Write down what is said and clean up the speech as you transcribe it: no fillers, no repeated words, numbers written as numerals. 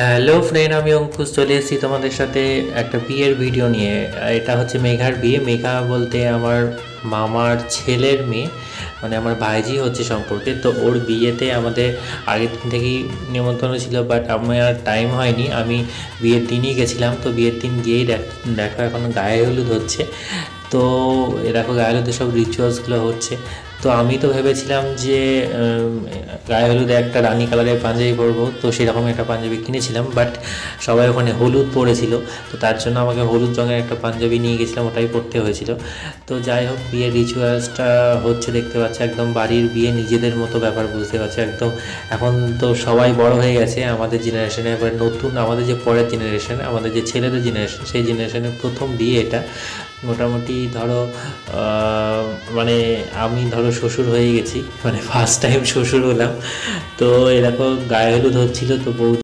Hello friend, আমি অঙ্কুশ চলে এসেছি তোমাদের সাথে একটা বিয়ের ভিডিও নিয়ে। এটা হচ্ছে মেঘার বিয়ে। মেঘা বলতে আমার মামার ছেলের মেয়ে, মানে আমার ভাইজি হচ্ছে সম্পর্কে। তো ওর বিয়েতে আমাদের আগের দিন থেকেই নিমন্ত্রণ ছিল, বাট আমার টাইম হয়নি। আমি বিয়ের দিনই গেছিলাম। তো বিয়ের দিন গিয়েই দেখো এখন গায়ে হলুদ হচ্ছে। তো এ দেখো গায়ে হলুদের সব রিচুয়ালসগুলো হচ্ছে। তো আমি তো ভেবেছিলাম যে গায়ে হলুদে একটা রানী কালারের পাঞ্জাবি পরবো, তো সেরকম একটা পাঞ্জাবি কিনেছিলাম। বাট সবাই ওখানে হলুদ পরেছিল, তো তার জন্য আমাকে হলুদ রঙের একটা পাঞ্জাবি নিয়ে গেছিলাম, ওটাই পরতে হয়েছিল। তো যাই হোক, বিয়ের রিচুয়ালসটা হচ্ছে দেখতে পাচ্ছি, একদম বাড়ির বিয়ে নিজেদের মতো ব্যাপার, বুঝতে পারছি একদম। এখন তো সবাই বড় হয়ে গেছে আমাদের জেনারেশনে, এবার নতুন আমাদের যে পরের জেনারেশন, আমাদের যে ছেলেদের জেনারেশন, সেই জেনারেশনের প্রথম বিয়ে এটা। মোটামুটি ধরো মানে আমি ধরো শ্বশুর হয়ে গেছি, মানে ফার্স্ট টাইম শ্বশুর হলাম। তো এরকম গায়ে হলুদ হচ্ছিল, তো বউ